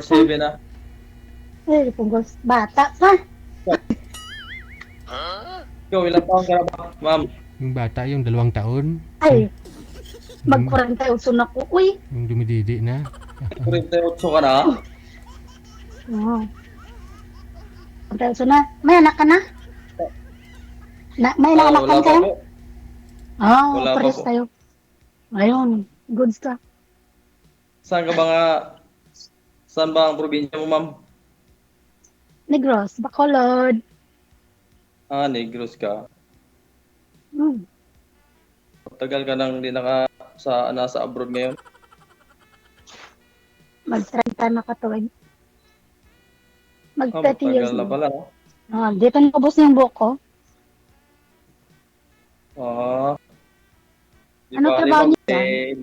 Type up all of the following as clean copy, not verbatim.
7 na. Eh, punggol. Bata pa. Ikaw, ilang taon ka na ba, ma'am? Yung bata, yung 2 taon. Ay, Dum- mag-48 na ko. Uy. yung dumididi na. 48 ka na? Oo. 48 na. May anak ka na? May Ah, anak wala ka pa kayo? po. Ah, Wala pa pares po. tayo. Ayun, goods ka. Saan ka ba nga? Saan ba ang probinsya mo, ma'am? Negros, Bacolod. Ah, Negros ka. Hmm. Tagal ka nang di nasa abroad ngayon. Mag-30 na katuwid. Ah, Mag-30 years matagal na na. pala, no? Ah, dito nakabos na yung buhok ko. Ah, di Ano ba, trabaho ma'am? niyo dyan?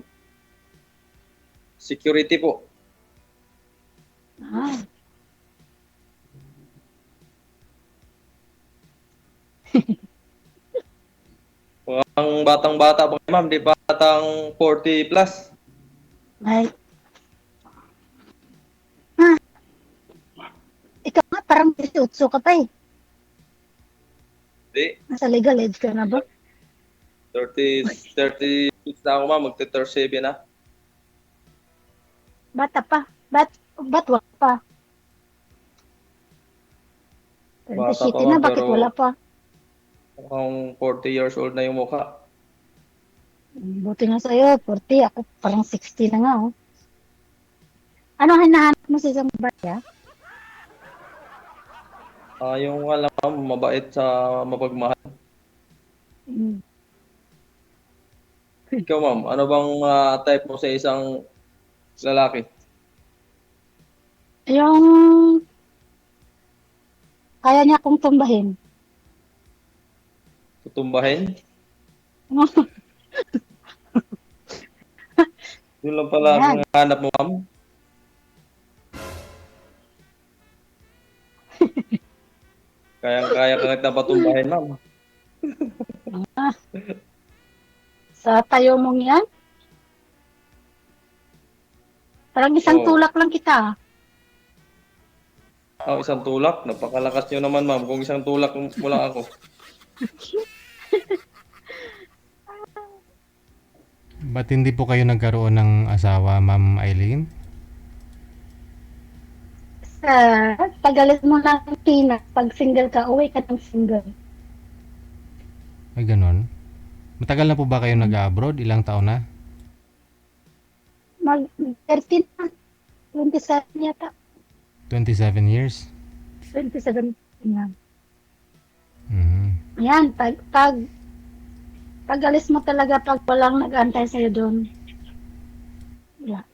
Security po. Ah. Ang batang-bata pa, ma'am. Di batang 40 plus. Ay. Ah, ikaw nga parang 18 ka pa eh. Di, Nasa legal age ka na ba? 36 na ako, ma'am. Magte-37 na. Bata pa. Ba't wala pa? Bata 27 pa, na, ma'am. bakit Pero wala pa? mukhang 40 years old na yung mukha. Buti nga sa'yo, 40. Ako parang 60 na nga oh. Ano hinahanap mo sa isang barya? Ah, yung alam, ma'am, mabait sa mapagmahal. Hmm. Ikaw, ma'am, ano bang type mo sa isang lalaki? Yung kaya niya akong tumbahin. Tutumbahin? Yun lang pala Yan. ang hanap mo, ma'am. Kayang-kaya ka kita patumbahin, ma'am. Ah, sa tayo mong yan, parang isang Oh, tulak lang kita. isang tulak. Napakalakas nyo naman, ma'am. Kung isang tulak mo lang ako. Ba't hindi po kayo nagkaroon ng asawa, Ma'am Eileen? Sa tagalit mo ng Pinas, pag single ka, uwi ka ng single. Ay, ganon. Matagal na po ba kayo nag-abroad? Ilang taon na? Mag 13 na, 27 yata. 27 years? 27 yan. Mhm. Yan, pag alis mo talaga pag walang nag-antay sa'yo doon. Yeah.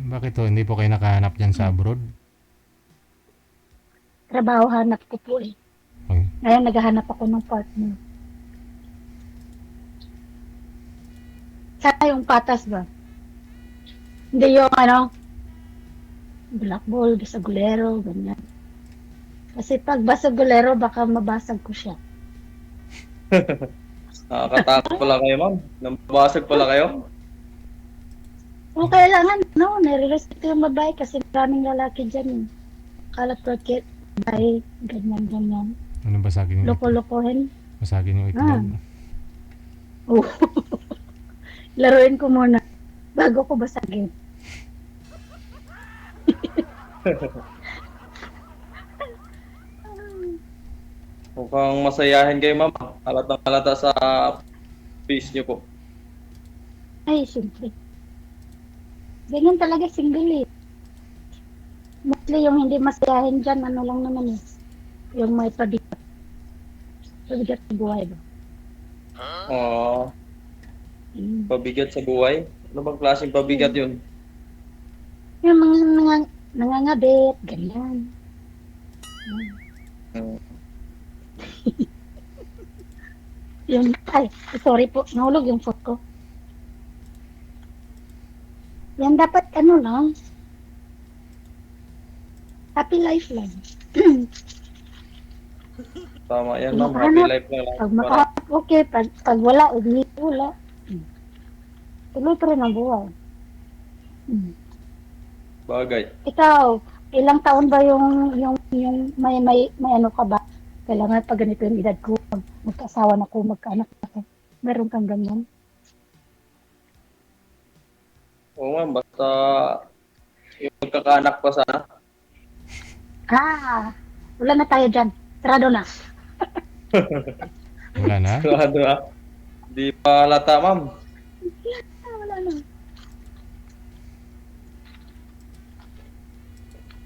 Bakit to? Hindi po kayo nakahanap dyan sa abroad? Trabaho hanap ko po eh. Ay, Ngayon naghahanap ako ng partner. Sana yung patas ba? Hindi yung ano, black ball, basagulero, ganyan. Kasi pag basagulero, baka mabasag ko siya. Nakakatakot pala kayo, ma'am. Nambabasag pala kayo. Kung kailangan, no, nare-respeto yung babae kasi maraming lalaki dyan eh. Kalat porket, babae, ganyan. ano basagin yung itlog? Loko-lokohin. Basagin yung itlog. Oh. Laruin ko muna bago ko basagin. Mukhang masayahin kayo, ma'am. Halatang halata sa face niyo po. Ay, syempre. Ganyan talaga single eh. Mostly yung hindi masayahin dyan, ano lang naman eh. Yung may pabigat. Pabigat sa buhay ba? Oh, Mm. pabigat sa buhay. Ano bang klaseng pabigat yun? Yung mga nangangabit, ganyan. Hmm. Yung, ay, sorry po, nahulog yung phone ko. Yan dapat ano lang, happy life lang. Tama yan, Pag ma'am. Happy makahanap, life lang. pag Para makahanap, okay. Pag wala, ugli, wala. Tuloy pa rin ang buhay. Bagay. Ikaw, ilang taon ba yung may ano ka ba? Kailangan pag ganito yung edad ko, magkaasawa na ko, magkaanak na ko. Meron kang ganyan? Oo ma'am, basta yung magkakaanak pa sana. Ah, wala na tayo dyan. Sarado na. Wala na? Sigurado ah. Di pa halata ma'am. Ah, wala na.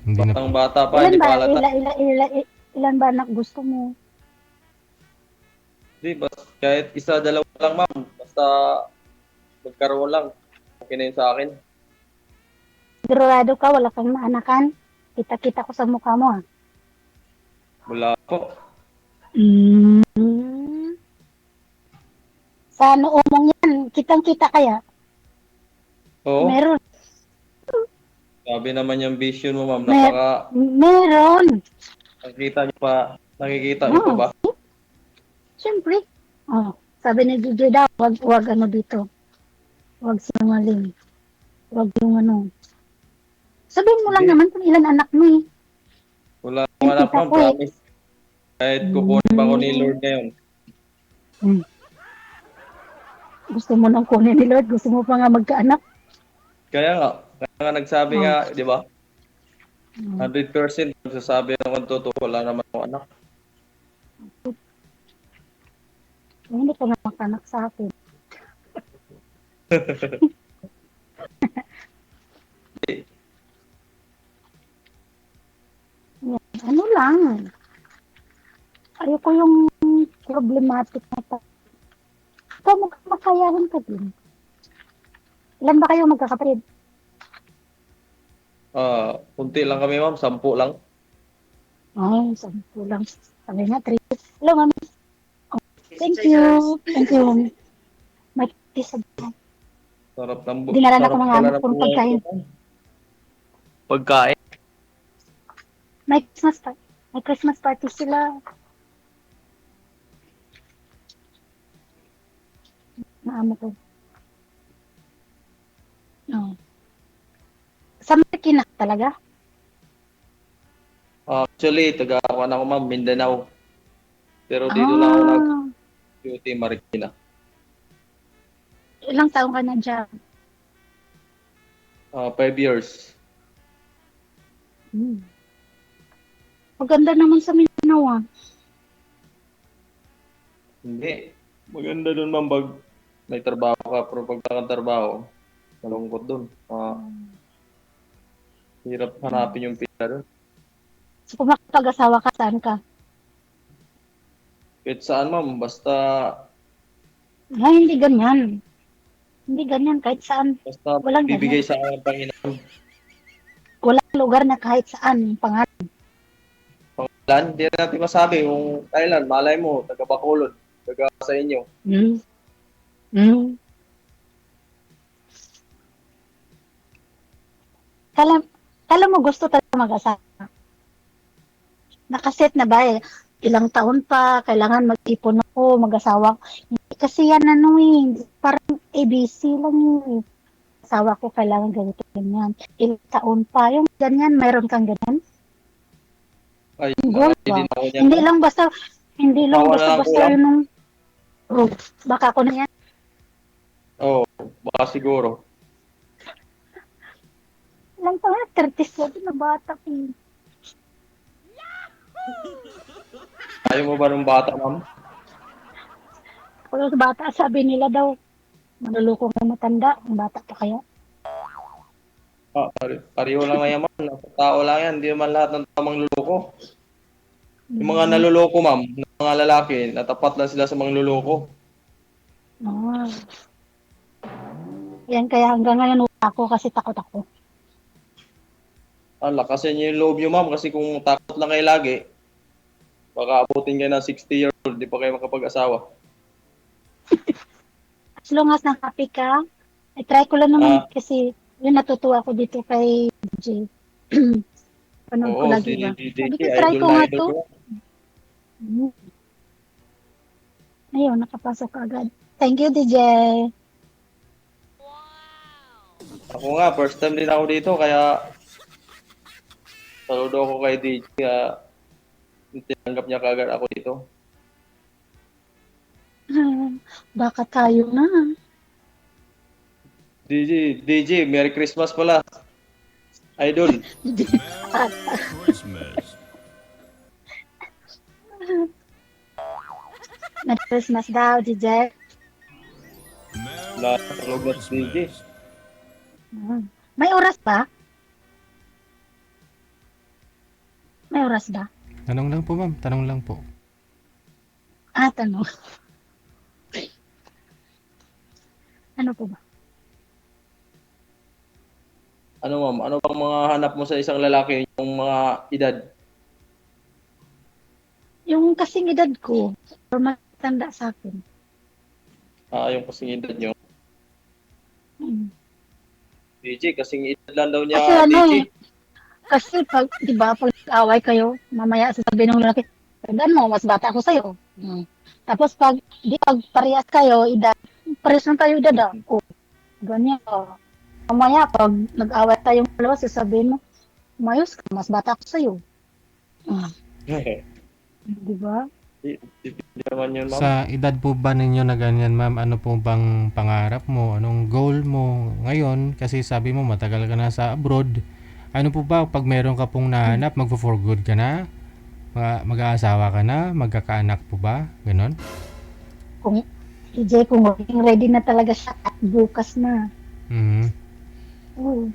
Hindi na Batang bata pa, Ilan hindi ba? pa halata. Ilan ba anak gusto mo? Di, kahit isa, dalawa lang ma'am. Basta magkaroon lang. Okay na yun sa akin. Sigurado ka, wala kang maanakan? Kita-kita ko sa mukha mo, ah. Wala po. Mm. Sa noo mong yan, kitang-kita kaya? Oo. Meron. Sabi naman yung vision mo ma'am. Mer meron. Nakikita niyo pa Oh, ba? siyempre. Oh, sabi ni DJ daw, wag ano dito. Wag sinungaling. Wag yung ano. Sabihin mo lang Hindi. naman kung ilan anak mo eh. Wala akong anak Kita ma'am, ko eh. promise. Kahit kukunin pa ko ni Lord ngayon. Hmm. Gusto mo nang kunin ni Lord, gusto mo pa nga magkaanak. Kaya nga nagsabi Oh. nga, di ba? Hmm. 100% nagsasabi ako totoo, wala naman akong anak. Hindi ka nga magkaanak sa akin. Yan. Ano lang. Ayoko yung problematic na to. Ikaw makayahin ka din. Ilan ba kayo magkakapatid? Kunti lang kami ma'am, 10 lang. Ay, 10 lang. Sabi nga, 3. Hello, mami. Oh, thank you. Thank you, mami. May kiss. Dinala na ko Sarap mga pala anak ng kong buhay pagkain. ko. Pagkain. May Christmas party sila. Naamo ko. Oh. Sa Marikina talaga? Actually, taga-Kawan ako ma'am, Mindanao. Pero dito lang ako Ah, nag-duty Marikina. ilang taong ka na dyan? 5 years. Hmm. Maganda naman sa Mindanao, ah. Hindi. Maganda doon ma'am, pag may trabaho ka, pero pag wala kang trabaho, malungkot doon. Hirap hanapin yung pila doon. So, kung makapag-asawa ka, saan ka? Kahit saan ma'am, basta Ay, hindi ganyan. Hindi ganyan, kahit saan. Walang ganyan. bibigay sa akin ng Panginoon. Walang lugar na kahit saan. Pangalan. Pangalan, hindi natin masabi kung kailan, malay mo, taga Bacolod, taga sa inyo. Hmm. Hmm. Kala, kala mo gusto talaga mag-asawa. Nakaset na ba eh? Ilang taon pa, kailangan mag-ipon ako, mag-asawa. Hindi kasi yan ano eh, parang ABC lang yun eh. Asawa ko kailangan ganito ganyan. Ilang taon pa, yung ganyan, mayroon kang ganyan. Ay, Goal hindi ba? na ako niyan. Hindi lang basta, hindi lang Asawa na lang basta-basta kulang. yun nung, oh, baka ako na yan. Oo, baka siguro. Ilang pa nga, 37 na bata ko. Ayaw mo ba ng bata, ma'am? Kung bata, sabi nila daw, manluloko ng matanda, ang bata pa kaya. Pareho lang na yan, ma'am. Nasa tao lang yan. Hindi naman lahat ng tamang luloko. Yung mga naluloko, ma'am, ng mga lalaki, natapat lang sila sa mga luloko. Ah. Yan kaya hanggang ngayon wala ako kasi takot ako. Lakasin niyo yung loob niyo, ma'am, kasi kung takot lang kayo lagi, baka abutin kayo ng 60 years old, di pa kayo makapag-asawa. As long as nang-happy ka, try ko lang naman kasi yun natutuwa ko dito kay DJ. Panood ko Oo, lagi si ba? DJ, Sabi ko, try ko idol na nga idol to. ko. Hmm. Ayun, nakapasok agad. Thank you, DJ. Ako nga, first time din ako dito, kaya Saludo ako kay DJ, tinanggap niya kaagad ako dito. Baka tayo na. DJ, Merry Christmas pala. Idol. Christmas. Merry Christmas daw, DJ. Lahat ng lugar sa DJ. May oras ba? May oras ba? Tanong lang po, ma'am. Tanong lang po. Tanong. Ano po ba? Ano ma'am, ano bang mga hanap mo sa isang lalaki, yung mga edad? Yung kasing edad ko, or matanda sa akin. Yung kasing edad niyo. Hmm. DJ, kasing edad lang daw niya, Kasi ano DJ. Kasi pag, di ba, pag away kayo, mamaya sasabihin ng lalaki, tandaan mo, mas bata ako sa'yo. Tapos pag parehas kayo, edad, parehas lang tayo edad. Ganyan. Mamaya, pag nag-away tayong dalawa, sasabihin mo, mayos ka, mas bata ako sa'yo. Di ba? Hindi naman yun, ma'am. Sa edad po ba ninyo na ganyan, ma'am, ano po bang pangarap mo? Anong goal mo ngayon? Kasi sabi mo matagal ka na sa abroad. Ano po ba pag meron ka pong nahanap, magfo-for good ka na? Mag-aasawa ka na? Magkakaanak po ba? Ganon? Kung, DJ, kung ready na talaga siya at bukas na. Mhm. Oo.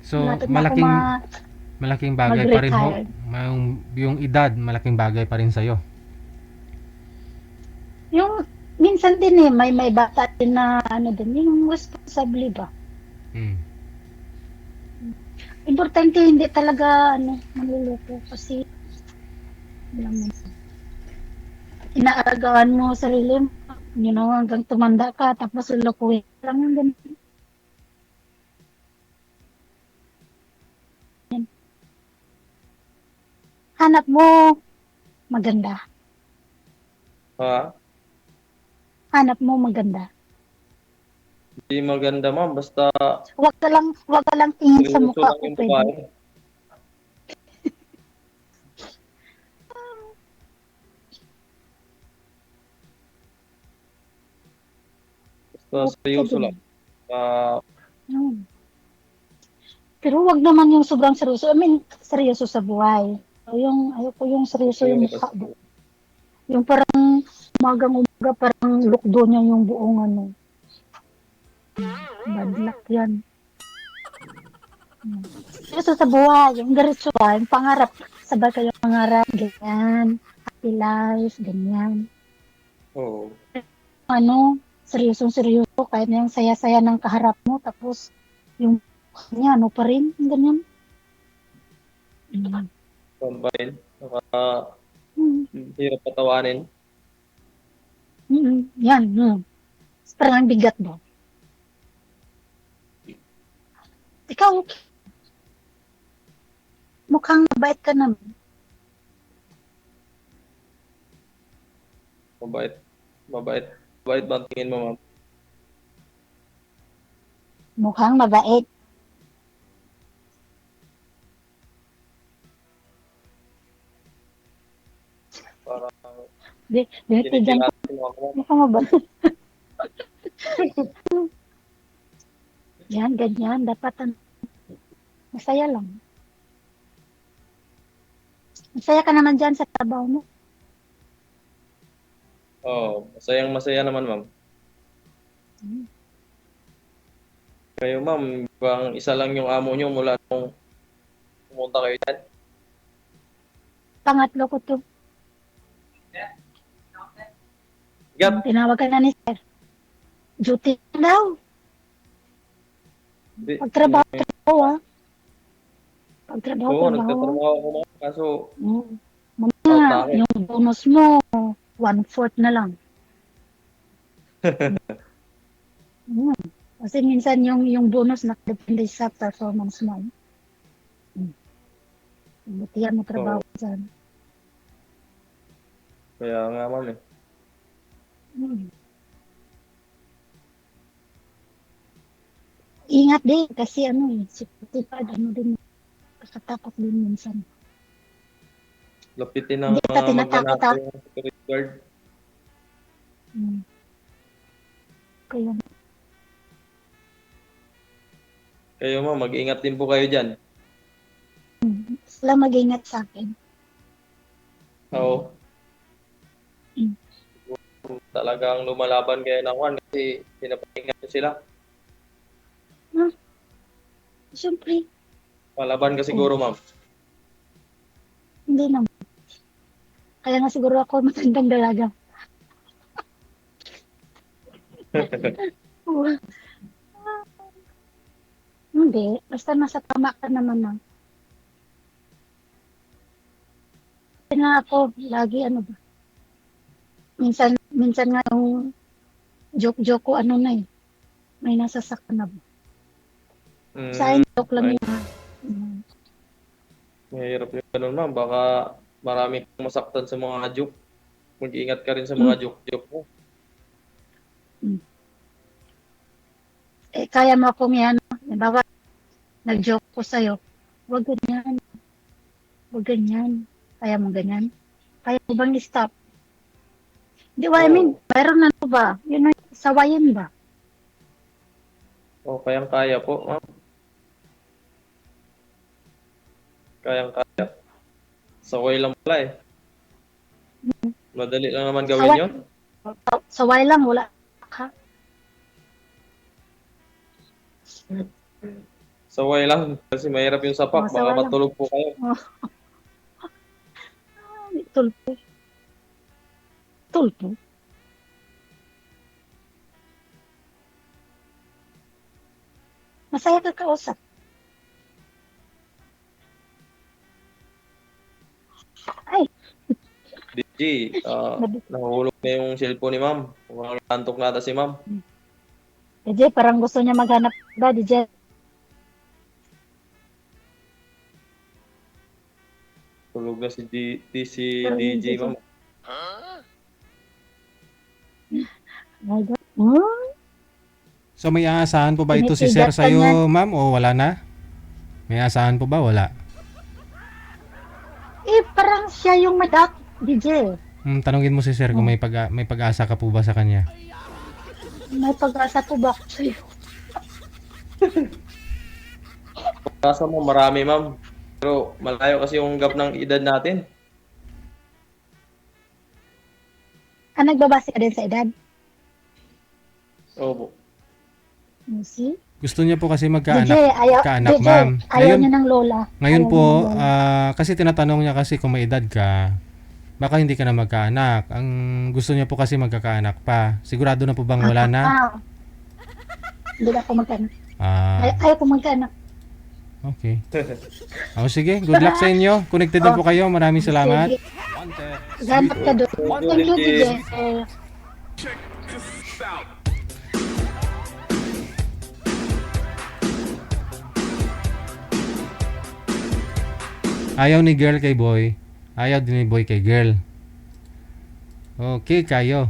So, Malapit na ako malaking bagay pa rin ho. mag-retire. Yung edad, malaking bagay pa rin sa'yo. Yung, minsan din may bata din na, ano din, yung responsable ba? Mm. Importante hindi talaga, manluloko kasi, alam mo, inaalagaan mo sarili mo, hanggang tumanda ka, tapos lulukuhin ka lang yung ganun. Hanap mo, maganda. Ha? Hanap mo, maganda. Hindi maganda, ma'am. Basta Huwag ka lang tingin sa seryoso mukha lang ko, yung pwede. babae. Basta seryoso lang. Hmm. Pero wag naman yung sobrang seryoso. I mean, seryoso sa buhay. Ayoko yung seryoso yung mukha. Yung parang umagang-umaga, parang lukdo niya yung buong bad luck yan. Seryoso sa buhay, yung diretso ba, yung pangarap, sabay kayo pangarap, ganyan, happy life, ganyan. Oo. Seryosong-seryoso, kahit na yung saya-saya ng kaharap mo, tapos yung niya, pa rin, ganyan. Pambahin. Hmm. Hirap patawanin. Yan. Parang bigat ba? Ikaw, mukhang mabait ka naman. Mabait. Mabait. Mabait ba ang tingin mo, ma'am? Mukhang mabait. Parang Binitigan ko. tinitilasin mo ako, ma'am. Mukhang mabait. Yan, ganyan. Dapat masaya lang. Masaya ka naman dyan sa trabaho mo. Oo. Masayang-masaya naman, ma'am. Kayo, ma'am, bang isa lang yung amo nyo mula nung pumunta kayo dyan? Pangatlo ko to. Gap. Tinawag ka na ni sir. Duty na daw. Hindi. Pagtrabaho, Pagtrabaho, Oo, trabaho. nagtatrabaho ako, ma'am. Kaso, out Mamaya, na ako. yung bonus mo, 1/4 na lang. Kasi minsan yung bonus nakadepende sa performance mo. Butihan mo trabaho dyan. Kaya nga, ma'am, eh. Ingat Ingat din kasi security guard, din, kakatakot din minsan. Lapitin ng Hindi ka mga tinatakot, magnanakaw yung security guard. Hmm. Kaya, Kayo ma'am, mag-ingat din po kayo dyan. sila mag-ingat sa akin. Oo. Mm. Talagang lumalaban kayo ng Juan kasi pinapahingat nyo sila. Siyempre, Palaban ka siguro ma'am. hindi naman. Kaya nga siguro ako matandang dalaga. Hindi, basta nasa tama ka naman na. Kaya nga ako, lagi ba. Minsan nga yung joke ko may nasasaktan na ba. Sa akin, joke lang Ay, yun. mahirap yung ganun ma'am. Baka marami kang masaktan sa mga joke. Mag-iingat ka rin sa mga joke mo. Kaya mo akong yan. Halimbawa, nag-joke ko sa'yo. Huwag ganyan. Huwag ganyan. Kaya mo ganyan. Kaya mo bang i-stop? Di ba, I mean, mayroon na ba? Yun ang sawayan ba? Kayang kaya po ma'am. Kayang kaya. Saway lang pala eh. Madali lang naman gawin yun. Saway lang, wala ka. Saway lang. Kasi mahirap yung sapak. Baka Saway lang. matulog po kayo. Tulpo. Tulpo. Masaya ka kausap. Ay, DJ, nahulog na yung cellphone ni ma'am. Mukhang nantok nata si ma'am. DJ, parang gusto niya maghanap ba, DJ? Tulog na si Pero DJ ma'am. My God. So may aasahan po ba ito si Tinitigat Sir ka sa'yo, ma'am, o wala na? May aasahan po ba? Wala. Parang siya yung madak, DJ. Tanungin mo si Sir kung may pag-asa ka po ba sa kanya. May pag-asa po ba ako sa'yo? Kasa mo marami ma'am. Pero malayo kasi yung gap ng edad natin. Nagbabase ka din sa edad? Opo. See? Gusto niya po kasi DJ, magkaanak, ma'am. Ayaw niya ng lola. Ngayon Ayaw po, niya ng lola. kasi tinatanong niya kasi kung may edad ka, baka hindi ka na magkaanak. Ang gusto niya po kasi magkakaanak pa. Sigurado na po bang wala na? Hindi na ako magkaanak. Ah, Ayaw ko magkaanak. okay. Sige, good luck sa inyo. Connected na po kayo. Maraming salamat. Sige. Ganap ka doon. Thank you, DJ. Ayaw ni girl kay boy. Ayaw din ni boy kay girl. Okay, kayo.